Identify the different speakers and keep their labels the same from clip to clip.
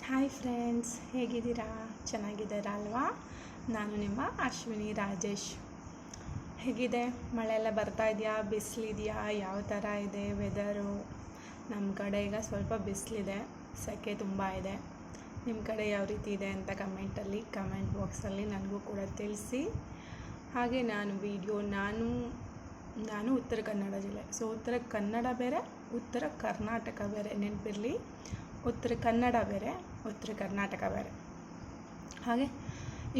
Speaker 1: Hi friends, ಹೇಗಿದ್ದೀರಾ? ಚೆನ್ನಾಗಿದ್ದೀರಾ ಅಲ್ವಾ? ನಾನು ನಿಮ್ಮ ಅಶ್ವಿನಿ ರಾಜೇಶ್. ಹೇಗಿದೆ? ಮಳೆ ಎಲ್ಲ ಬರ್ತಾ ಇದೆಯಾ? ಬಿಸಿಲಿದೆಯಾ? ಯಾವ ಥರ ಇದೆ ವೆದರು? ನಮ್ಮ ಕಡೆ ಈಗ ಸ್ವಲ್ಪ ಬಿಸಿಲಿದೆ, ಸೆಕೆ ತುಂಬ ಇದೆ. ನಿಮ್ಮ ಕಡೆ ಯಾವ ರೀತಿ ಇದೆ ಅಂತ ಕಮೆಂಟ್ ಬಾಕ್ಸಲ್ಲಿ ನನಗೂ ಕೂಡ ತಿಳಿಸಿ. ಹಾಗೆ ನಾನು ಉತ್ತರ ಕನ್ನಡ ಜಿಲ್ಲೆ. ಸೊ ಉತ್ತರ ಕನ್ನಡ ಬೇರೆ, ಉತ್ತರ ಕರ್ನಾಟಕ ಬೇರೆ, ನೆನಪಿರಲಿ. ಉತ್ತರ ಕನ್ನಡ ಬೇರೆ, ಉತ್ತರ ಕರ್ನಾಟಕ ಬೇರೆ. ಹಾಗೆ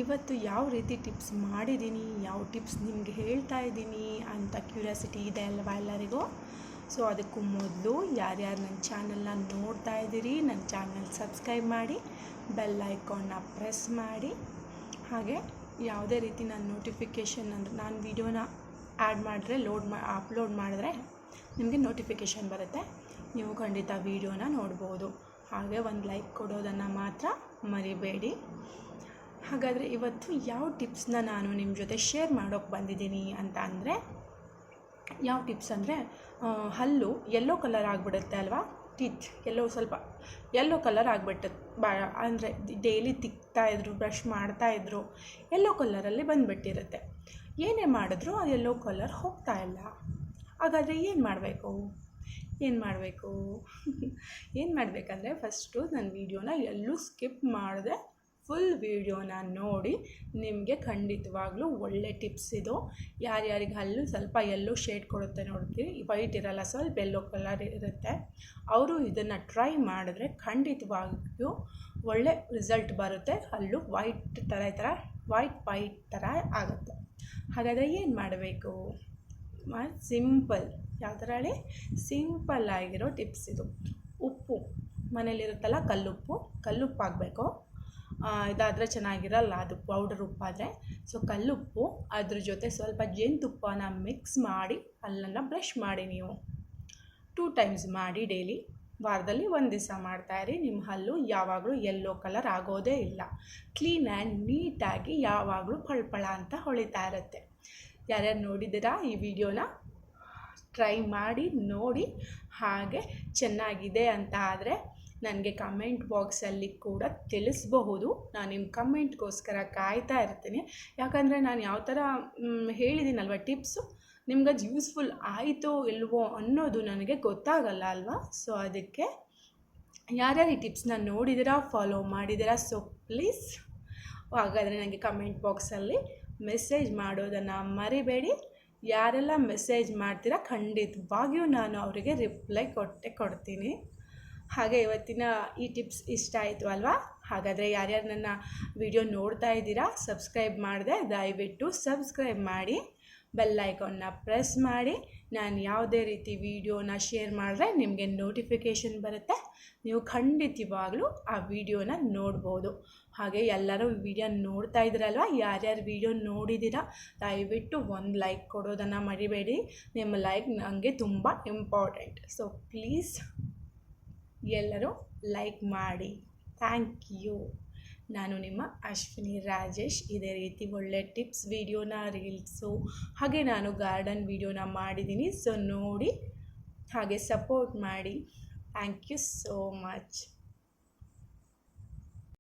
Speaker 1: ಇವತ್ತು ಯಾವ ರೀತಿ ಟಿಪ್ಸ್ ಮಾಡಿದ್ದೀನಿ, ಯಾವ ಟಿಪ್ಸ್ ನಿಮಗೆ ಹೇಳ್ತಾ ಇದ್ದೀನಿ ಅಂತ ಕ್ಯೂರಿಯಾಸಿಟಿ ಇದೆ ಅಲ್ವಾ ಎಲ್ಲರಿಗೂ? ಸೊ ಅದಕ್ಕೂ ಮೊದಲು ಯಾರ್ಯಾರು ನನ್ನ ಚಾನಲ್ನ ನೋಡ್ತಾ ಇದ್ದೀರಿ, ನನ್ನ ಚಾನಲ್ ಸಬ್ಸ್ಕ್ರೈಬ್ ಮಾಡಿ, ಬೆಲ್ ಐಕಾನ್ನ ಪ್ರೆಸ್ ಮಾಡಿ. ಹಾಗೆ ಯಾವುದೇ ರೀತಿ ನಾನು ನೋಟಿಫಿಕೇಷನ್ ಅಂದರೆ ನಾನು ವೀಡಿಯೋನ ಆ್ಯಡ್ ಮಾಡಿದ್ರೆ ಅಪ್ಲೋಡ್ ಮಾಡಿದ್ರೆ ನಿಮಗೆ ನೋಟಿಫಿಕೇಷನ್ ಬರುತ್ತೆ. ನೀವು ಖಂಡಿತ ವೀಡಿಯೋನ ನೋಡ್ಬೋದು. ಹಾಗೆ ಒಂದು ಲೈಕ್ ಕೊಡೋದನ್ನು ಮಾತ್ರ ಮರಿಬೇಡಿ. ಹಾಗಾದರೆ ಇವತ್ತು ಯಾವ ಟಿಪ್ಸ್ನ ನಾನು ನಿಮ್ಮ ಜೊತೆ ಶೇರ್ ಮಾಡೋಕ್ಕೆ ಬಂದಿದ್ದೀನಿ ಅಂತ ಅಂದರೆ, ಯಾವ ಟಿಪ್ಸ್ ಅಂದರೆ, ಹಲ್ಲು ಯೆಲ್ಲೋ ಕಲರ್ ಆಗಿಬಿಡುತ್ತೆ ಅಲ್ವಾ? ಟೀತ್ ಸ್ವಲ್ಪ ಯೆಲ್ಲೋ ಕಲರ್ ಆಗಿಬಿಟ್ಟುತ್ತೆ. ಅಂದರೆ ಡೈಲಿ ತಿಕ್ತಾಯಿದ್ರು, ಬ್ರಷ್ ಮಾಡ್ತಾಯಿದ್ರು, ಯೆಲ್ಲೋ ಕಲರಲ್ಲಿ ಬಂದುಬಿಟ್ಟಿರುತ್ತೆ. ಏನೇ ಮಾಡಿದ್ರೂ ಆ ಯೆಲ್ಲೋ ಕಲರ್ ಹೋಗ್ತಾ ಇಲ್ಲ. ಹಾಗಾದರೆ ಏನು ಮಾಡಬೇಕಂದ್ರೆ ಫಸ್ಟು ನನ್ನ ವೀಡಿಯೋನ ಎಲ್ಲೂ ಸ್ಕಿಪ್ ಮಾಡದೆ ಫುಲ್ ವೀಡಿಯೋನ ನೋಡಿ. ನಿಮಗೆ ಖಂಡಿತವಾಗ್ಲೂ ಒಳ್ಳೆ ಟಿಪ್ಸ್ ಇದು. ಯಾರ್ಯಾರಿಗೆ ಹಲ್ಲು ಸ್ವಲ್ಪ ಯೆಲ್ಲೋ ಶೇಡ್ ಕೊಡುತ್ತೆ ನೋಡ್ತೀವಿ, ವೈಟ್ ಇರಲ್ಲ, ಸ್ವಲ್ಪ ಯೆಲ್ಲೋ ಕಲರ್ ಇರುತ್ತೆ, ಅವರು ಇದನ್ನು ಟ್ರೈ ಮಾಡಿದ್ರೆ ಖಂಡಿತವಾಗಿಯೂ ಒಳ್ಳೆ ರಿಸಲ್ಟ್ ಬರುತ್ತೆ. ಹಲ್ಲು ವೈಟ್ ಥರ ಆಗುತ್ತೆ. ಹಾಗಾದರೆ ಏನು ಮಾಡಬೇಕು? ಸಿಂಪಲ್, ಯಾವ ಥರ ಹೇಳಿ? ಸಿಂಪಲ್ ಆಗಿರೋ ಟಿಪ್ಸ್ ಇದು. ಉಪ್ಪು ಮನೇಲಿರುತ್ತಲ್ಲ, ಕಲ್ಲುಪ್ಪು ಆಗಬೇಕು. ಇದಾದರೆ ಚೆನ್ನಾಗಿರಲ್ಲ, ಅದು ಪೌಡರ್ ಉಪ್ಪಾದರೆ. ಸೊ ಕಲ್ಲುಪ್ಪು, ಅದ್ರ ಜೊತೆ ಸ್ವಲ್ಪ ಜೇನುತುಪ್ಪನ ಮಿಕ್ಸ್ ಮಾಡಿ ಹಲ್ಲನ್ನು ಬ್ರಷ್ ಮಾಡಿ. ನೀವು 2 ಟೈಮ್ಸ್ ಮಾಡಿ ಡೈಲಿ. ವಾರದಲ್ಲಿ 1 ದಿವಸ ಮಾಡ್ತಾಯಿರಿ. ನಿಮ್ಮ ಹಲ್ಲು ಯಾವಾಗಲೂ ಯೆಲ್ಲೋ ಕಲರ್ ಆಗೋದೇ ಇಲ್ಲ. ಕ್ಲೀನ್ ಆ್ಯಂಡ್ ನೀಟಾಗಿ ಯಾವಾಗಲೂ ಫಳ ಅಂತ ಹೊಳಿತಾ ಇರುತ್ತೆ. ಯಾರ್ಯಾರು ನೋಡಿದ್ದೀರಾ ಈ ವಿಡಿಯೋನ? ಟ್ರೈ ಮಾಡಿ ನೋಡಿ. ಹಾಗೆ ಚೆನ್ನಾಗಿದೆ ಅಂತ ಆದರೆ ನನಗೆ ಕಮೆಂಟ್ ಬಾಕ್ಸಲ್ಲಿ ಕೂಡ ತಿಳಿಸಬಹುದು. ನಾನು ನಿಮ್ಮ ಕಮೆಂಟ್ಗೋಸ್ಕರ ಕಾಯ್ತಾ ಇರ್ತೀನಿ. ಯಾಕಂದರೆ ನಾನು ಯಾವ ಥರ ಹೇಳಿದ್ದೀನಲ್ವ ಟಿಪ್ಸು, ನಿಮ್ಗೆ ಅದು ಯೂಸ್ಫುಲ್ ಆಯಿತೋ ಇಲ್ವೋ ಅನ್ನೋದು ನನಗೆ ಗೊತ್ತಾಗಲ್ಲ ಅಲ್ವಾ? ಸೊ ಅದಕ್ಕೆ ಯಾರ್ಯಾರು ಈ ಟಿಪ್ಸ್ನ ನೋಡಿದ್ದೀರಾ, ಫಾಲೋ ಮಾಡಿದ್ದೀರಾ, ಸೊ ಪ್ಲೀಸ್ ಹಾಗಾದರೆ ನನಗೆ ಕಮೆಂಟ್ ಬಾಕ್ಸಲ್ಲಿ ಮೆಸೇಜ್ ಮಾಡೋದನ್ನು ಮರಿಬೇಡಿ. ಯಾರೆಲ್ಲ ಮೆಸೇಜ್ ಮಾಡ್ತೀರಾ ಖಂಡಿತವಾಗಿಯೂ ನಾನು ಅವರಿಗೆ ರಿಪ್ಲೈ ಕೊಡ್ತೀನಿ. ಹಾಗೆ ಇವತ್ತಿನ ಈ ಟಿಪ್ಸ್ ಇಷ್ಟ ಆಯಿತು ಅಲ್ವಾ? ಹಾಗಾದರೆ ಯಾರ್ಯಾರು ನನ್ನ ವಿಡಿಯೋ ನೋಡ್ತಾ ಇದ್ದೀರಾ, ಸಬ್ಸ್ಕ್ರೈಬ್ ಮಾಡಿದೆ, ದಯವಿಟ್ಟು ಸಬ್ಸ್ಕ್ರೈಬ್ ಮಾಡಿ, ಬೆಲ್ ಐಕಾನ್ನ ಪ್ರೆಸ್ ಮಾಡಿ. ನಾನು ಯಾವುದೇ ರೀತಿ ವಿಡಿಯೋನ ಶೇರ್ ಮಾಡಿದ್ರೆ ನಿಮಗೆ ನೋಟಿಫಿಕೇಷನ್ ಬರುತ್ತೆ. ನೀವು ಖಂಡಿತವಾಗ್ಲೂ ಆ ವಿಡಿಯೋನ ನೋಡ್ಬೋದು. ಹಾಗೆ ಎಲ್ಲರೂ ವಿಡಿಯೋ ನೋಡ್ತಾ ಇದ್ದೀರಲ್ವ, ಯಾರ್ಯಾರು ವಿಡಿಯೋ ನೋಡಿದ್ದೀರಾ ದಯವಿಟ್ಟು 1 ಲೈಕ್ ಕೊಡೋದನ್ನು ಮರಿಬೇಡಿ. ನಿಮ್ಮ ಲೈಕ್ ನನಗೆ ತುಂಬ ಇಂಪಾರ್ಟೆಂಟ್. ಸೊ ಪ್ಲೀಸ್ ಎಲ್ಲರೂ ಲೈಕ್ ಮಾಡಿ. Thank you. ನಾನು ನಿಮ್ಮ ಅಶ್ವಿನಿ ರಾಜೇಶ್. ಇದೇ ರೀತಿ ಒಳ್ಳೆ ಟಿಪ್ಸ್ ವಿಡಿಯೋನ, ರೀಲ್ಸು, ಹಾಗೆ ನಾನು ಗಾರ್ಡನ್ ವಿಡಿಯೋನ ಮಾಡಿದ್ದೀನಿ. ಸೊ ನೋಡಿ, ಹಾಗೆ ಸಪೋರ್ಟ್ ಮಾಡಿ. Thank you so much.